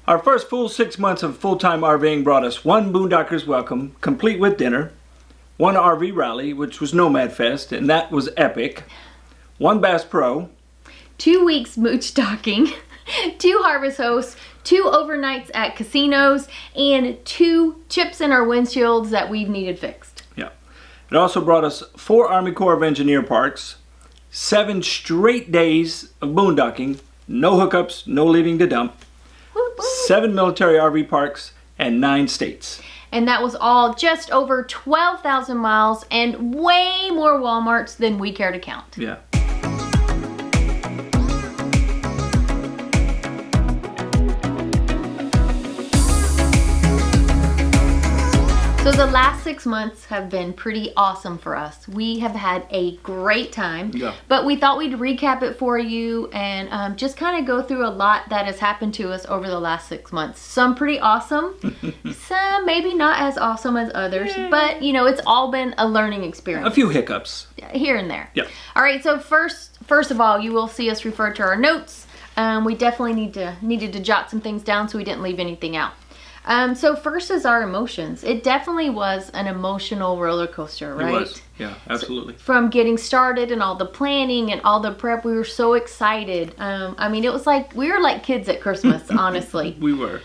Our first full 6 months of full-time RVing brought us one Boondocker's Welcome, complete with dinner, one RV rally, which was Nomad Fest, and that was epic, one Bass Pro, 2 weeks mooch docking, 2 harvest hosts, 2 overnights at casinos, and 2 chips in our windshields that we've needed fixed. Yeah. It also brought us 4 Army Corps of Engineer parks, 7 straight days of boondocking, no hookups, no leaving to dump, 7 military RV parks, and 9 states. And that was all just over 12,000 miles and way more Walmarts than we care to count. Yeah. So the last 6 months have been pretty awesome for us. We have had a great time, but we thought we'd recap it for you and just kind of go through a lot that has happened to us over the last 6 months. Some pretty awesome, some maybe not as awesome as others, but you know, it's all been a learning experience. A few hiccups. Here and there. Yeah. All right, so first of all, you will see us refer to our notes. We definitely needed to jot some things down so we didn't leave anything out. So first is our emotions. It definitely was an emotional roller coaster, right? It was, yeah, absolutely. So from getting started and all the planning and all the prep, we were so excited. I mean, it was like, we were like kids at Christmas, honestly. We were.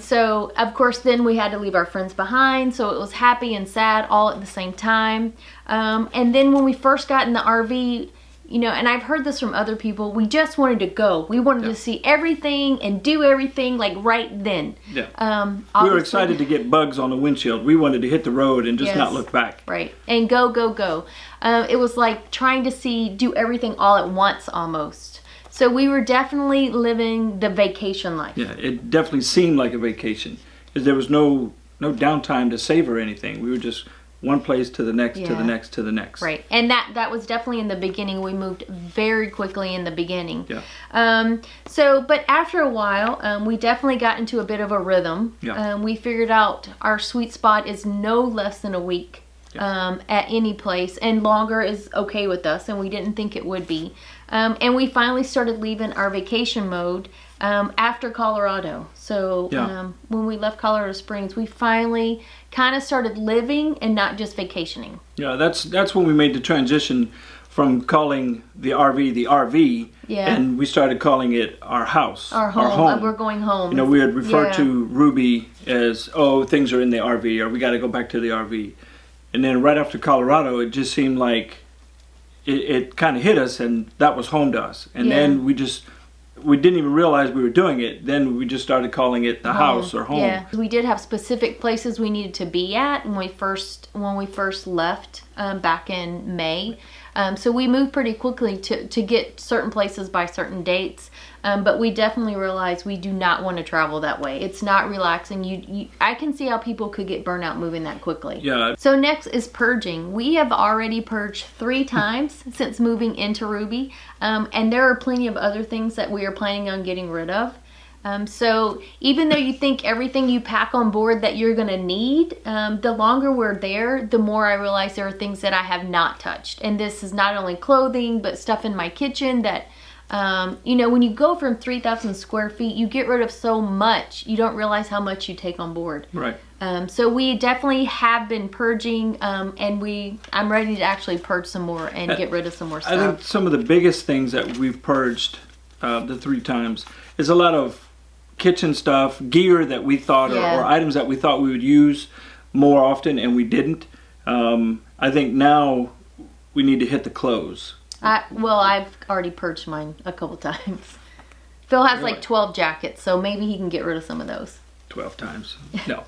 So of course then we had to leave our friends behind, so it was happy and sad all at the same time. And then when we first got in the RV, you know, and I've heard this from other people, we just wanted to go. We wanted to see everything and do everything like right then. Yeah. We were excited to get bugs on the windshield. We wanted to hit the road and just not look back. Right. And go, go, go. It was like trying to do everything all at once almost. So we were definitely living the vacation life. Yeah, it definitely seemed like a vacation. Because there was no downtime to savor anything. We were just one place to the next, to the next, to the next. Right. And that was definitely in the beginning. We moved very quickly in the beginning. Yeah. But after a while, we definitely got into a bit of a rhythm. Yeah. We figured out our sweet spot is no less than a week at any place, and longer is okay with us, and we didn't think it would be. And we finally started leaving our vacation mode after Colorado. So when we left Colorado Springs, we finally kind of started living and not just vacationing. Yeah, that's when we made the transition from calling the RV, and we started calling it our house, our home. We're going home. You know, we would refer to Ruby as, oh, things are in the RV, or we got to go back to the RV. And then right after Colorado, it just seemed like it kind of hit us, and that was home to us. And then we didn't even realize we were doing it. Then we just started calling it the house or home. Yeah, we did have specific places we needed to be at when we first left back in May. So we moved pretty quickly to get certain places by certain dates. But we definitely realized we do not want to travel that way. It's not relaxing. I can see how people could get burnt out moving that quickly. Yeah. So next is purging. We have already purged 3 times since moving into Ruby. And there are plenty of other things that we are planning on getting rid of. So even though you think everything you pack on board that you're going to need, the longer we're there, the more I realize there are things that I have not touched. And this is not only clothing, but stuff in my kitchen that, you know, when you go from 3,000 square feet, you get rid of so much. You don't realize how much you take on board. Right. So we definitely have been purging, and I'm ready to actually purge some more and get rid of some more stuff. I think some of the biggest things that we've purged the 3 times is a lot of kitchen stuff, gear that we thought, or items that we thought we would use more often, and we didn't. I think now we need to hit the clothes. Well, I've already purged mine a couple times. Phil has like 12 jackets, so maybe he can get rid of some of those. 12 times. No.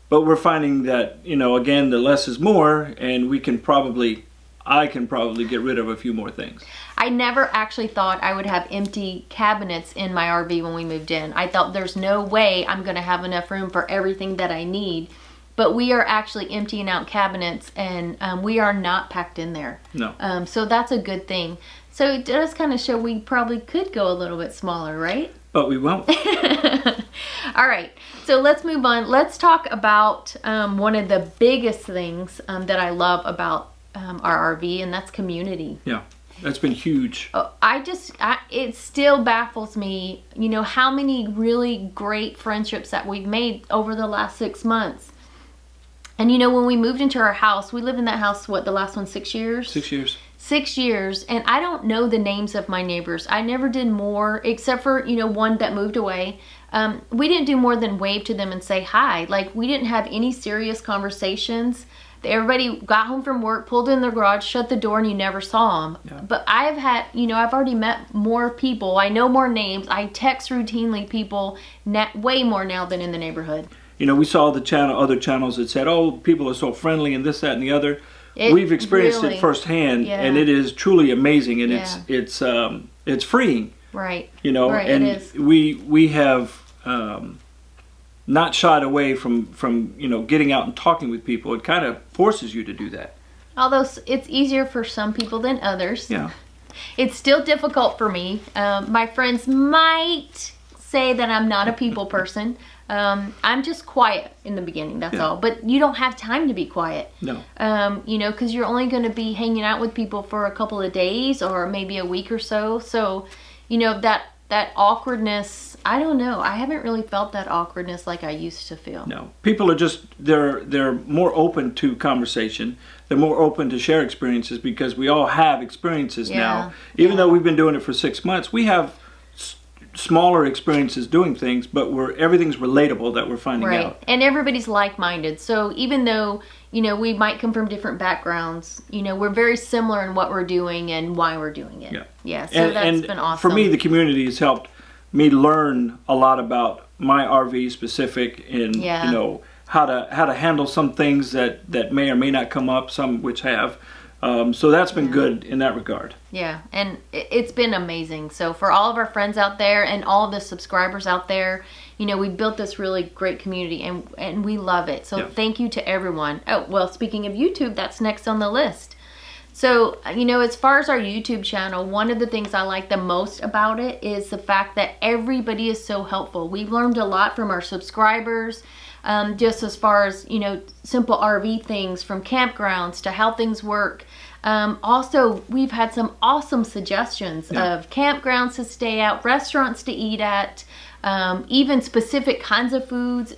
But we're finding that, you know, again, the less is more, and I can probably get rid of a few more things. I never actually thought I would have empty cabinets in my RV when we moved in. I thought there's no way I'm going to have enough room for everything that I need. But we are actually emptying out cabinets, and we are not packed in there. No. So that's a good thing. So it does kind of show we probably could go a little bit smaller, right? But we won't. All right. So let's move on. Let's talk about one of the biggest things that I love about our RV, and that's community. Yeah. That's been huge. Oh, it still baffles me, you know, how many really great friendships that we've made over the last 6 months. And you know, when we moved into our house, we lived in that house, what, the last one, 6 years? 6 years. 6 years, and I don't know the names of my neighbors. I never did more, except for, you know, one that moved away. We didn't do more than wave to them and say hi. Like, we didn't have any serious conversations. Everybody got home from work, pulled in their garage, shut the door, and you never saw them. Yeah. But I've had, you know, I've already met more people. I know more names. I text routinely people way more now than in the neighborhood. You know, we saw other channels that said, oh, people are so friendly and this, that, and the other. We've experienced it firsthand, and it is truly amazing, and it's freeing. Right. You know, right, and it is. we have not shied away from you know, getting out and talking with people. It kind of forces you to do that. Although it's easier for some people than others. Yeah. It's still difficult for me. My friends might say that I'm not a people person. I'm just quiet in the beginning, that's all. But you don't have time to be quiet. No. You know, because you're only going to be hanging out with people for a couple of days or maybe a week or so. So, you know, that awkwardness, I don't know. I haven't really felt that awkwardness like I used to feel. No. People are just, they're more open to conversation. They're more open to share experiences because we all have experiences now. Even though we've been doing it for 6 months, we have smaller experiences doing things, but everything's relatable that we're finding out. And everybody's like-minded. So even though, you know, we might come from different backgrounds, you know, we're very similar in what we're doing and why we're doing it. Yeah. So that's been awesome. For me, the community has helped me learn a lot about my RV specific and you know, how to handle some things that may or may not come up, some which have. So that's been good in that regard. Yeah, and it's been amazing. So for all of our friends out there and all of the subscribers out there, you know, we built this really great community and we love it. So thank you to everyone. Oh, well, speaking of YouTube, that's next on the list. So, you know, as far as our YouTube channel, one of the things I like the most about it is the fact that everybody is so helpful. We've learned a lot from our subscribers. Just as far as, you know, simple RV things from campgrounds to how things work. Also, we've had some awesome suggestions of campgrounds to stay at, restaurants to eat at, even specific kinds of foods.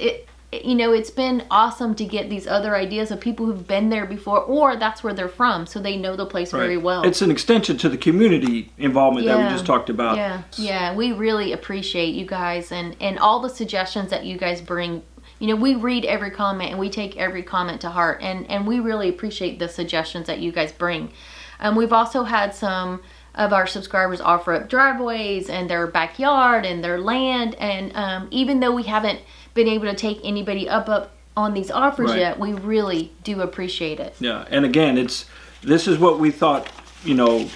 You know, it's been awesome to get these other ideas of people who've been there before, or that's where they're from, so they know the place very well. It's an extension to the community involvement that we just talked about. Yeah, we really appreciate you guys and all the suggestions that you guys bring. You know, we read every comment and we take every comment to heart, and we really appreciate the suggestions that you guys bring. We've also had some of our subscribers offer up driveways and their backyard and their land, and even though we haven't been able to take anybody up on these offers yet, we really do appreciate it. Yeah, and again, this is what we thought, you know,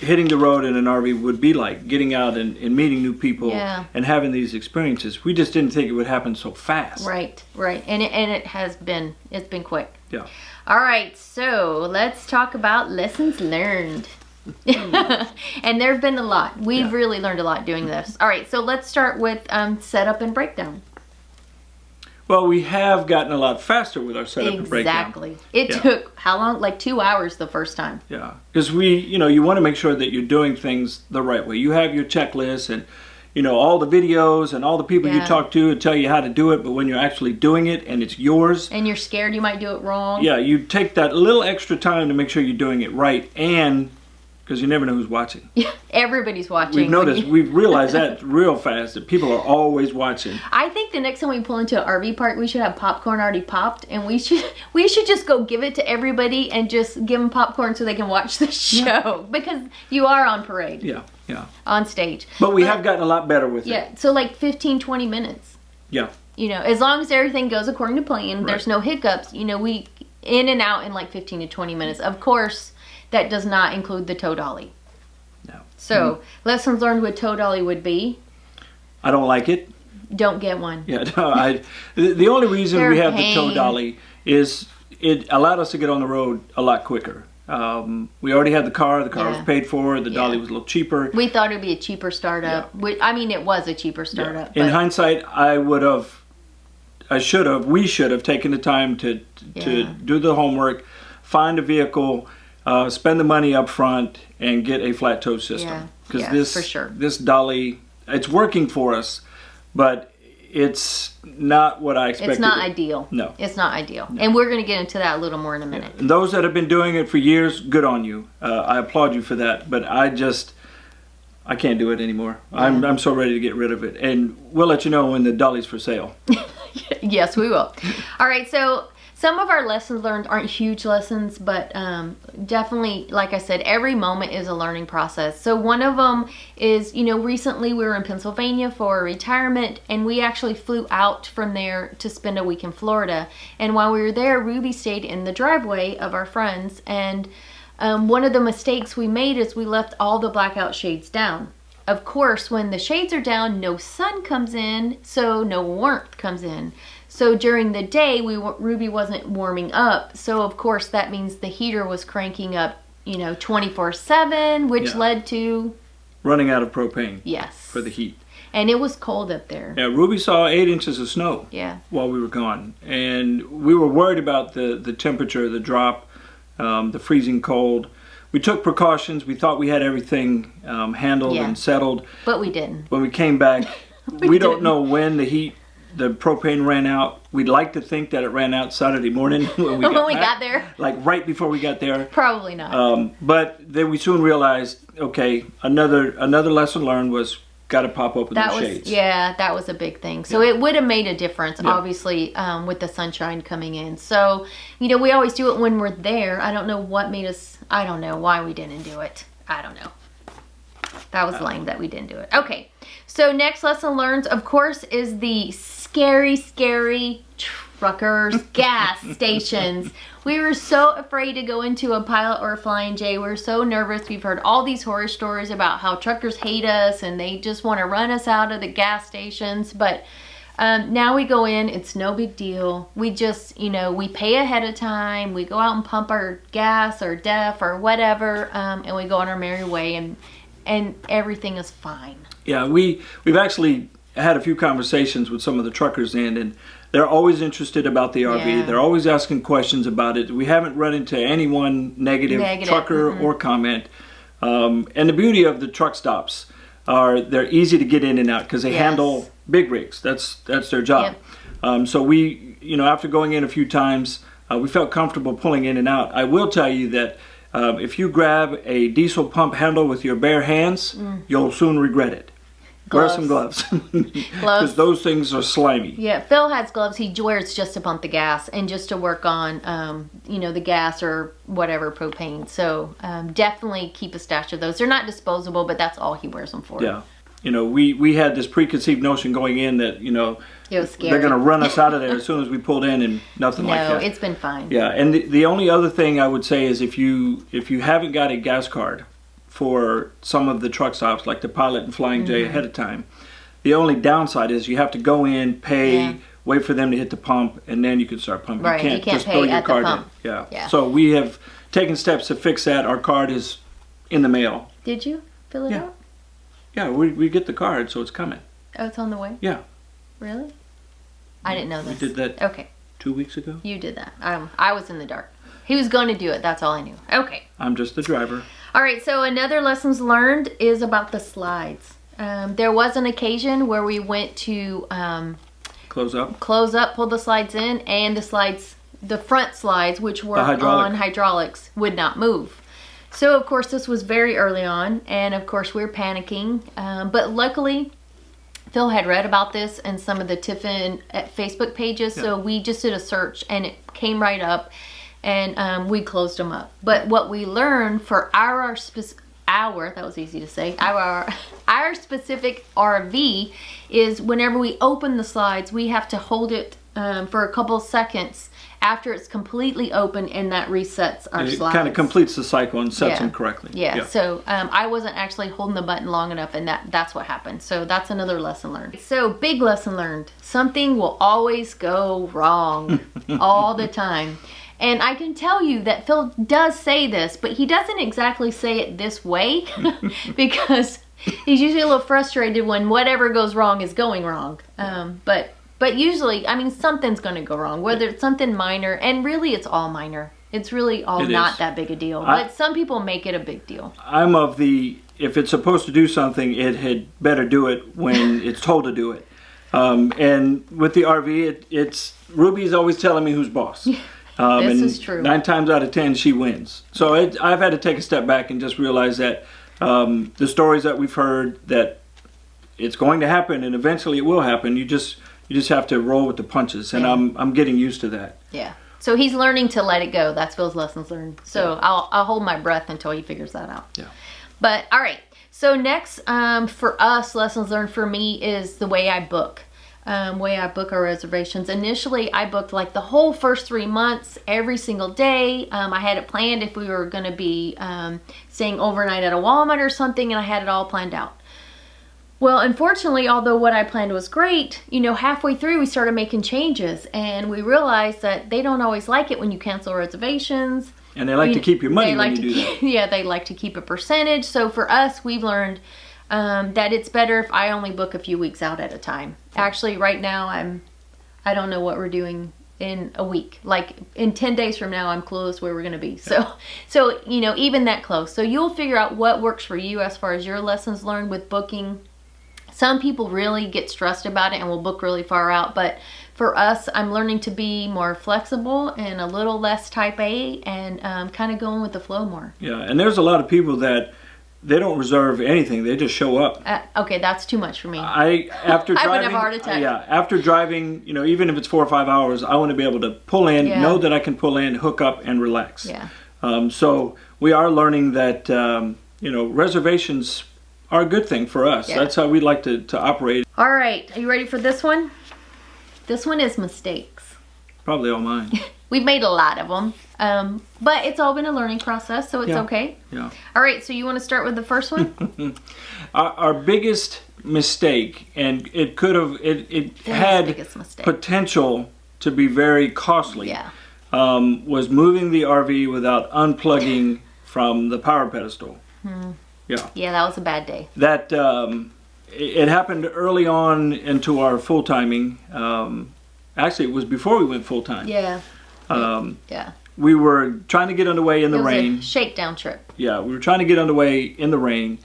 hitting the road in an RV would be like, getting out and meeting new people and having these experiences. We just didn't think it would happen so fast. Right. And it has been, it's been quick. Yeah. All right, so let's talk about lessons learned. And there have been a lot. We've really learned a lot doing this. All right, so let's start with setup and breakdown. Well, we have gotten a lot faster with our setup and breakdown. Exactly. It took, how long? Like 2 hours the first time. Yeah. Because you know, you want to make sure that you're doing things the right way. You have your checklist and, you know, all the videos and all the people you talk to tell you how to do it, but when you're actually doing it and it's yours. And you're scared you might do it wrong. Yeah, you take that little extra time to make sure you're doing it right, and because you never know who's watching. Yeah, everybody's watching. We've realized that real fast, that people are always watching. I think the next time we pull into an RV park, we should have popcorn already popped, and we should just go give it to everybody and just give them popcorn so they can watch the show, because you are on parade. Yeah. On stage. But we have gotten a lot better with it. Yeah, so like 15, 20 minutes. Yeah. You know, as long as everything goes according to plan, there's no hiccups, you know, we in and out in like 15 to 20 minutes. Of course, that does not include the Toe Dolly. No. So, lessons learned with Toe Dolly would be? I don't like it. Don't get one. Yeah, no, the only reason we have the Toe Dolly is it allowed us to get on the road a lot quicker. We already had the car was paid for, the Dolly was a little cheaper. We thought it would be a cheaper startup. I mean, it was a cheaper startup. In hindsight, we should have taken the time to do the homework, find a vehicle, spend the money up front and get a flat toe system. Because for sure. this dolly, it's working for us, but it's not what I expected. It's not ideal. No. It's not ideal. No. And we're going to get into that a little more in a minute. Yeah. And those that have been doing it for years, good on you. I applaud you for that. But I can't do it anymore. Yeah. I'm so ready to get rid of it. And we'll let you know when the dolly's for sale. Yes, we will. All right, so some of our lessons learned aren't huge lessons, but definitely, like I said, every moment is a learning process. So one of them is, recently we were in Pennsylvania for retirement, and we actually flew out from there to spend a week in Florida. And while we were there, Ruby stayed in the driveway of our friends, and one of the mistakes we made is we left all the blackout shades down. Of course, when the shades are down, no sun comes in, so no warmth comes in. So during the day, Ruby wasn't warming up. So of course that means the heater was cranking up, 24/7, which led to running out of propane. Yes. For the heat. And it was cold up there. Yeah, Ruby saw 8 inches of snow. Yeah. While we were gone, and we were worried about the temperature, the drop, the freezing cold. We took precautions. We thought we had everything handled and settled. But we didn't. When we came back, we don't know when the propane ran out. We'd like to think that it ran out Saturday morning when we got there. Like right before we got there. Probably not. But then we soon realized, okay, another lesson learned was got to pop open the shades. Yeah, that was a big thing. So it would have made a difference, obviously, with the sunshine coming in. So, we always do it when we're there. I don't know what made us, I don't know why we didn't do it. I don't know. That was lame that we didn't do it. Okay, so next lesson learned, of course, is the scary truckers gas stations. We were so afraid to go into a Pilot or a Flying J. We're so nervous. We've heard all these horror stories about how truckers hate us and they just want to run us out of the gas stations. But now we go in, it's no big deal. We just, we pay ahead of time. We go out and pump our gas or DEF or whatever, and we go on our merry way, and everything is fine. Yeah, we've actually had a few conversations with some of the truckers and they're always interested about the RV. Yeah. They're always asking questions about it. We haven't run into any one negative trucker or comment. And the beauty of the truck stops are they're easy to get in and out because they handle big rigs. That's their job. Yep. So we, after going in a few times, we felt comfortable pulling in and out. I will tell you that if you grab a diesel pump handle with your bare hands, you'll soon regret it. Wear some gloves. Because those things are slimy. Yeah, Phil has gloves he wears just to pump the gas and just to work on, the gas or whatever propane. So definitely keep a stash of those. They're not disposable, but that's all he wears them for. Yeah. We had this preconceived notion going in that, it was scary. They're going to run us out of there as soon as we pulled in and nothing like that. No, it's been fine. Yeah, and the only other thing I would say is if you haven't got a gas card for some of the truck stops like the Pilot and Flying J ahead of time, the only downside is you have to go in, pay, wait for them to hit the pump, and then you can start pumping. Right, you can't just pay throw your at card the pump. in. Yeah. So we have taken steps to fix that. Our card is in the mail. Did you fill it out? Yeah, we get the card, so it's coming. Oh, it's on the way? Yeah. Really? I didn't know this. We did that 2 weeks ago. You did that. I was in the dark. He was going to do it. That's all I knew. Okay. I'm just the driver. All right. So another lessons learned is about the slides. There was an occasion where we went to close up, pull the slides in, and the front slides, which were on hydraulics, would not move. So of course this was very early on, and of course we were panicking. But luckily, Phil had read about this in some of the Tiffin Facebook pages, so we just did a search and it came right up, and we closed them up. But what we learned for our specific RV is whenever we open the slides, we have to hold it for a couple seconds after it's completely open, and that resets our slides. It kind of completes the cycle and sets them correctly. Yeah. So I wasn't actually holding the button long enough, and that's what happened. So that's another lesson learned. So big lesson learned. Something will always go wrong all the time. And I can tell you that Phil does say this, but he doesn't exactly say it this way because he's usually a little frustrated when whatever goes wrong is going wrong. But usually, I mean, something's going to go wrong, whether it's something minor, and really it's all minor. It's really all It not is. that big a deal. But some people make it a big deal. I'm of the, if it's supposed to do something, it had better do it when it's told to do it. And with the RV, it's Ruby's always telling me who's boss. This and is true. 9 times out of 10, she wins. So I've had to take a step back and just realize that the stories that we've heard, that it's going to happen and eventually it will happen. You just have to roll with the punches, and I'm getting used to that. Yeah. So he's learning to let it go. That's Phil's lessons learned. So I'll hold my breath until he figures that out. Yeah. But all right. So next, for us, lessons learned for me is the way I book. Way I book our reservations. Initially, I booked like the whole first 3 months, every single day. I had it planned if we were going to be staying overnight at a Walmart or something, and I had it all planned out. Well, unfortunately, although what I planned was great, you know, halfway through we started making changes, and we realized that they don't always like it when you cancel reservations. And they like to keep your money when you do that. Yeah, they like to keep a percentage. So for us, we've learned that it's better if I only book a few weeks out at a time. Actually, right now, I don't know what we're doing in a week. Like in 10 days from now, I'm clueless where we're going to be. So you know, even that close. So you'll figure out what works for you as far as your lessons learned with booking. Some people really get stressed about it and will book really far out, but for us, I'm learning to be more flexible and a little less type A, and kind of going with the flow more. Yeah, and there's a lot of people that they don't reserve anything; they just show up. Okay, that's too much for me. After driving, I would have a heart attack. Yeah, after driving, you know, even if it's 4 or 5 hours, I want to be able to pull in, know that I can pull in, hook up, and relax. Yeah. So we are learning that you know, reservations are a good thing for us. Yeah. That's how we like to operate. All right, are you ready for this one? This one is mistakes. Probably all mine. We've made a lot of them, but it's all been a learning process, so it's okay. Yeah. All right, so you want to start with the first one? Our biggest mistake, and it could have, it had biggest mistake. potential to be very costly. Yeah. Was moving the RV without unplugging from the power pedestal. Yeah. Yeah, that was a bad day. That it happened early on into our full timing. Actually, it was before we went full time. Yeah. Yeah. We were trying to get underway in the rain. It was a shakedown trip. Yeah, we were trying to get underway in the rain.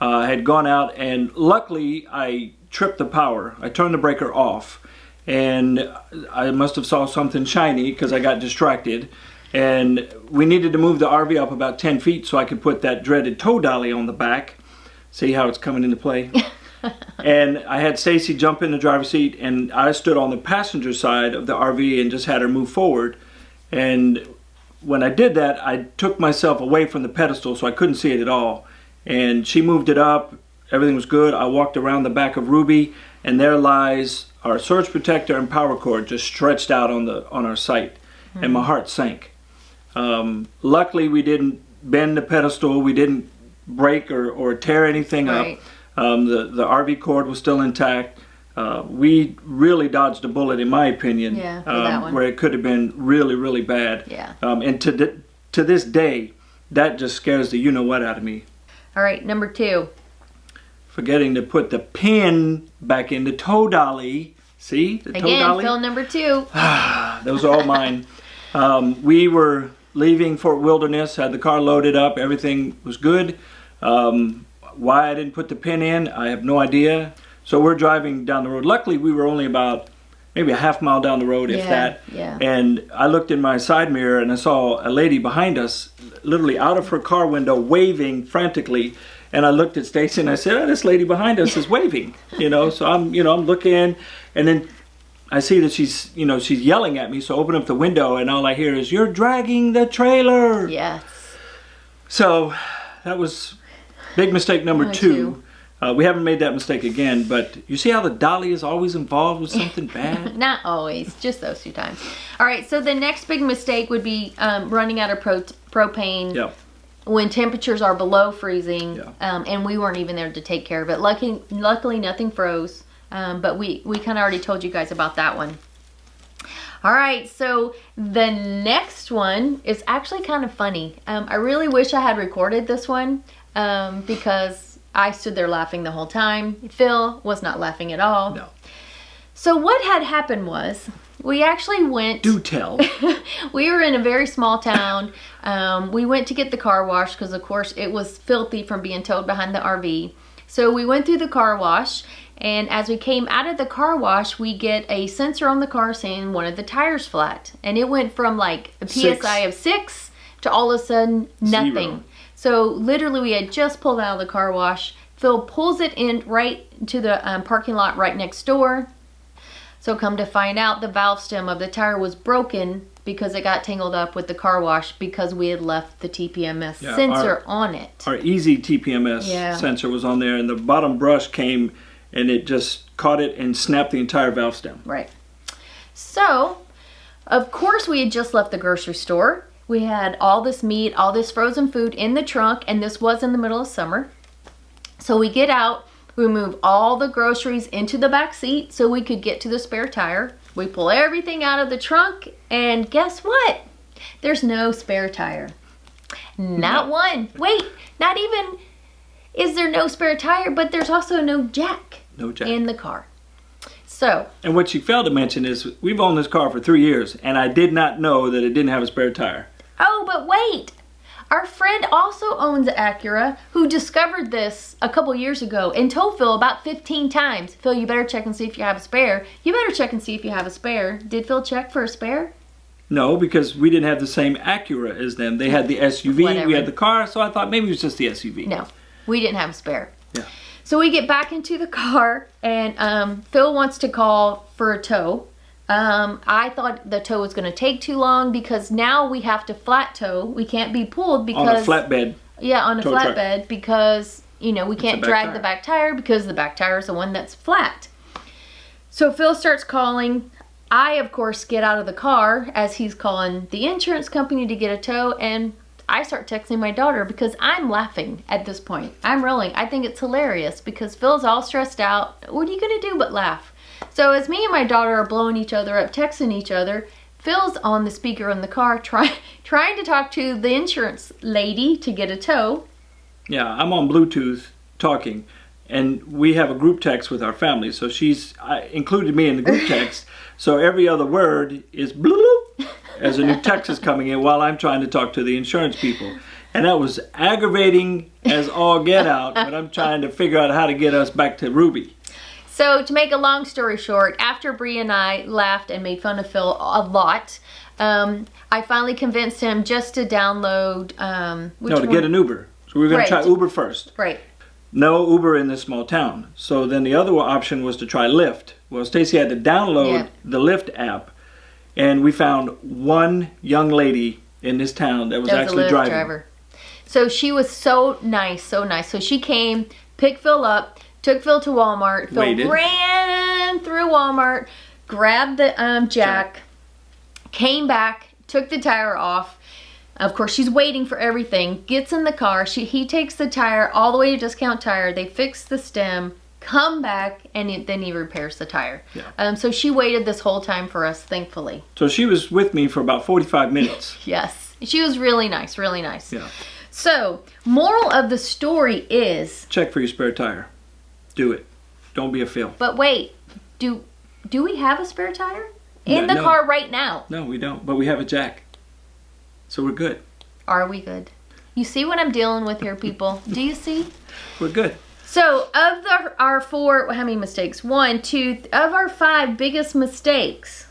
Had gone out, and luckily I tripped the power. I turned the breaker off, and I must have saw something shiny because I got distracted. And we needed to move the RV up about 10 feet so I could put that dreaded Toe Dolly on the back. See how it's coming into play? And I had Stacy jump in the driver's seat, and I stood on the passenger side of the RV and just had her move forward. And when I did that, I took myself away from the pedestal so I couldn't see it at all. And she moved it up. Everything was good. I walked around the back of Ruby, and there lies our surge protector and power cord just stretched out on our site. And my heart sank. Luckily, we didn't bend the pedestal. We didn't break or tear anything up. The RV cord was still intact. We really dodged a bullet, in my opinion. Yeah, for that one. Where it could have been really, really bad. Yeah. And to this day, that just scares the you-know-what out of me. All right, number 2. Forgetting to put the pin back in the Toe Dolly. See? The Toe Dolly? Again, Phil, number 2. Those are all mine. We were leaving Fort Wilderness, had the car loaded up, everything was good. Why I didn't put the pin in, I have no idea. So we're driving down the road. Luckily, we were only about maybe a half mile down the road, if that. Yeah. And I looked in my side mirror and I saw a lady behind us, literally out of her car window, waving frantically. And I looked at Stacy and I said, "Oh, this lady behind us is waving." So I'm looking, and then I see that she's yelling at me. So I open up the window, and all I hear is, "You're dragging the trailer." Yes. So that was big mistake number 2. We haven't made that mistake again, but you see how the dolly is always involved with something bad? Not always, just those 2 times. All right, so the next big mistake would be running out of propane when temperatures are below freezing, and we weren't even there to take care of it. Luckily nothing froze, but we kind of already told you guys about that one. All right, so the next one is actually kind of funny. I really wish I had recorded this one because I stood there laughing the whole time. Phil was not laughing at all. No. So what had happened was We actually went. Do tell. We were in a very small town. We went to get the car wash because, of course, it was filthy from being towed behind the RV. So we went through the car wash, and as we came out of the car wash, we get a sensor on the car saying one of the tires flat. And it went from like a PSI of 6 to all of a sudden nothing. 0. So literally we had just pulled out of the car wash. Phil pulls it in right to the parking lot right next door. So come to find out, the valve stem of the tire was broken because it got tangled up with the car wash because we had left the TPMS sensor on it. Our easy TPMS sensor was on there, and the bottom brush came and it just caught it and snapped the entire valve stem. Right. So, of course, we had just left the grocery store. We had all this meat, all this frozen food in the trunk, and this was in the middle of summer. So we get out, we move all the groceries into the back seat so we could get to the spare tire. We pull everything out of the trunk, and guess what? There's no spare tire. Not one. Wait, not even is there no spare tire, but there's also no jack. No jack. In the car. So. And what she failed to mention is we've owned this car for 3 years, and I did not know that it didn't have a spare tire. Oh, but wait. Our friend also owns an Acura who discovered this a couple years ago and told Phil about 15 times. Phil, you better check and see if you have a spare. You better check and see if you have a spare. Did Phil check for a spare? No, because we didn't have the same Acura as them. They had the SUV, Whatever. we had the car, so I thought maybe it was just the SUV. No, we didn't have a spare. Yeah. So we get back into the car and Phil wants to call for a tow. I thought the tow was going to take too long because now we have to flat tow. We can't be pulled because... On a flatbed. Yeah, on a tow truck. flatbed because, you know, we can't drag the back tire because the back tire is the one that's flat. So Phil starts calling. I, of course, get out of the car as he's calling the insurance company to get a tow, and I start texting my daughter because I'm laughing at this point. I'm rolling. I think it's hilarious because Phil's all stressed out. What are you going to do but laugh? So as me and my daughter are blowing each other up, texting each other, Phil's on the speaker in the car trying to talk to the insurance lady to get a tow. Yeah, I'm on Bluetooth talking, and we have a group text with our family, so she's included me in the group text, so every other word is bloop as a new text is coming in while I'm trying to talk to the insurance people. And that was aggravating as all get out, but I'm trying to figure out how to get us back to Ruby. So to make a long story short, after Bree and I laughed and made fun of Phil a lot, I finally convinced him just to download... to get an Uber. So we were going to try Uber first. Right. No Uber in this small town. So then the other option was to try Lyft. Well, Stacy had to download the Lyft app, and we found one young lady in this town that was actually a Lyft driving. driver. So she was so nice, so nice. So she came, picked Phil up, took Phil to Walmart. Phil ran through Walmart, grabbed the jack, came back, took the tire off. Of course, she's waiting for everything. Gets in the car. He takes the tire all the way to Discount Tire. They fix the stem, come back, and then he repairs the tire. Yeah. So she waited this whole time for us, thankfully. So she was with me for about 45 minutes. Yes. She was really nice, really nice. Yeah. So, moral of the story is... check for your spare tire. Do it. Don't be a fail. But wait, do we have a spare tire? In the car right now? No, we don't. But we have a jack. So we're good. Are we good? You see what I'm dealing with here, people? Do you see? We're good. So, of our 4, how many mistakes? 1, 2, of our 5 biggest mistakes.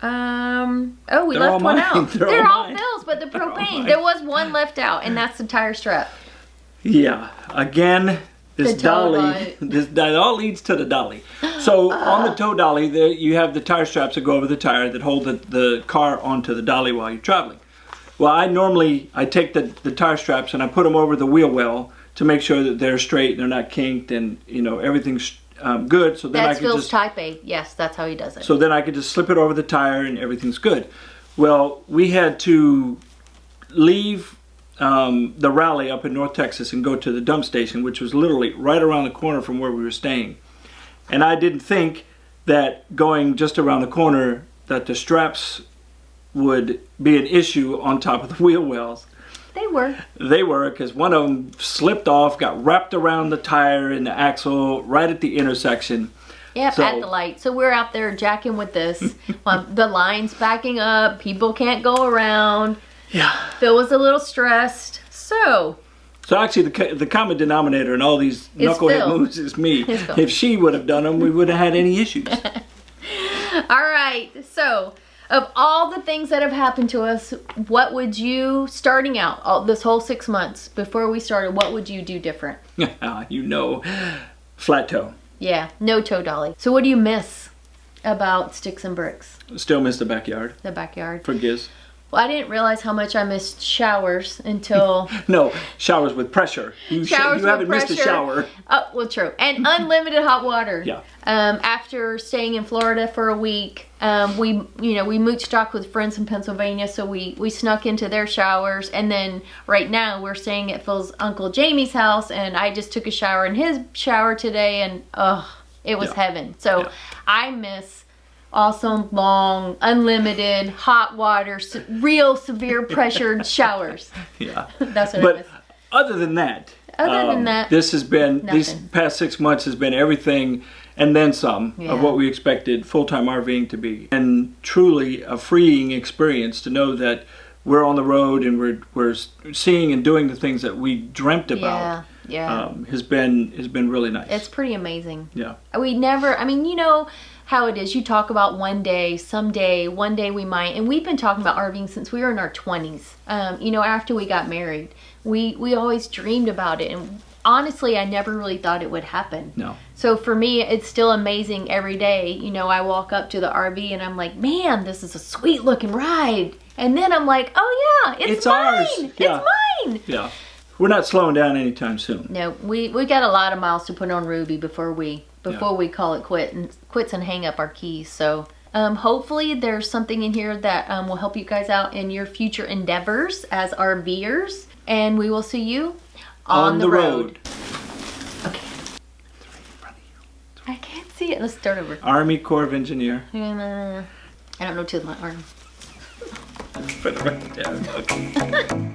We left one out. They're all Phil's, but the propane. There was one left out, and that's the tire strap. Yeah. Again, this dolly. That all leads to the dolly. So on the Toe Dolly, you have the tire straps that go over the tire that hold the car onto the dolly while you're traveling. Well, I take the tire straps and I put them over the wheel well to make sure that they're straight and they're not kinked and everything's good. So then that's I can Phil's type A. Yes, that's how he does it. So then I could just slip it over the tire and everything's good. Well, we had to leave the rally up in North Texas and go to the dump station, which was literally right around the corner from where we were staying. And I didn't think that going just around the corner that the straps would be an issue on top of the wheel wells. They were. They were, because one of them slipped off, got wrapped around the tire and the axle right at the intersection. Yep, So- at the light. So we're out there jacking with this. The line's backing up. People can't go around. Yeah. Phil was a little stressed. So actually, the common denominator in all these Phil. knucklehead moves is me. It's Phil. If she would have done them, we wouldn't have had any issues. all right. So of all the things that have happened to us, what would you, starting out this whole 6 months before we started, what would you do different? You know, flat toe. Yeah, no Toe Dolly. So what do you miss about Sticks and Bricks, Still miss the backyard the backyard? for Giz. Well, I didn't realize how much I missed showers until No, showers with pressure. You Showers with haven't missed a pressure. shower. Oh, well, true. And unlimited hot water. Yeah. After staying in Florida for a week, we mooch talked with friends in Pennsylvania, so we snuck into their showers. And then right now we're staying at Phil's Uncle Jamie's house, and I just took a shower in his shower today, and it was heaven. So Yeah. I miss awesome, long, unlimited, hot water, real severe pressured showers. Yeah. That's what I But miss. other than that, this has been, these nothing. past 6 months has been everything and then some Yeah. of what we expected full-time RVing to be. And truly a freeing experience to know that we're on the road and we're seeing and doing the things that we dreamt about. Yeah. Has been really nice. It's pretty amazing. Yeah. We never, I mean, you know how it is. You talk about one day, someday, one day we might, and we've been talking about RVing since we were in our 20s. After we got married, we always dreamed about it. And honestly, I never really thought it would happen. No. So for me, it's still amazing every day. I walk up to the RV and I'm like, man, this is a sweet looking ride. And then I'm like, oh yeah, it's mine. ours. Yeah. It's mine. Yeah. We're not slowing down anytime soon. No, we got a lot of miles to put on Ruby before we call it quits and hang up our keys. So hopefully there's something in here that will help you guys out in your future endeavors as RVers. And we will see you on the road. Okay. I can't see it. Let's start over. Army Corps of Engineer. I don't know till my arm. Yeah, okay.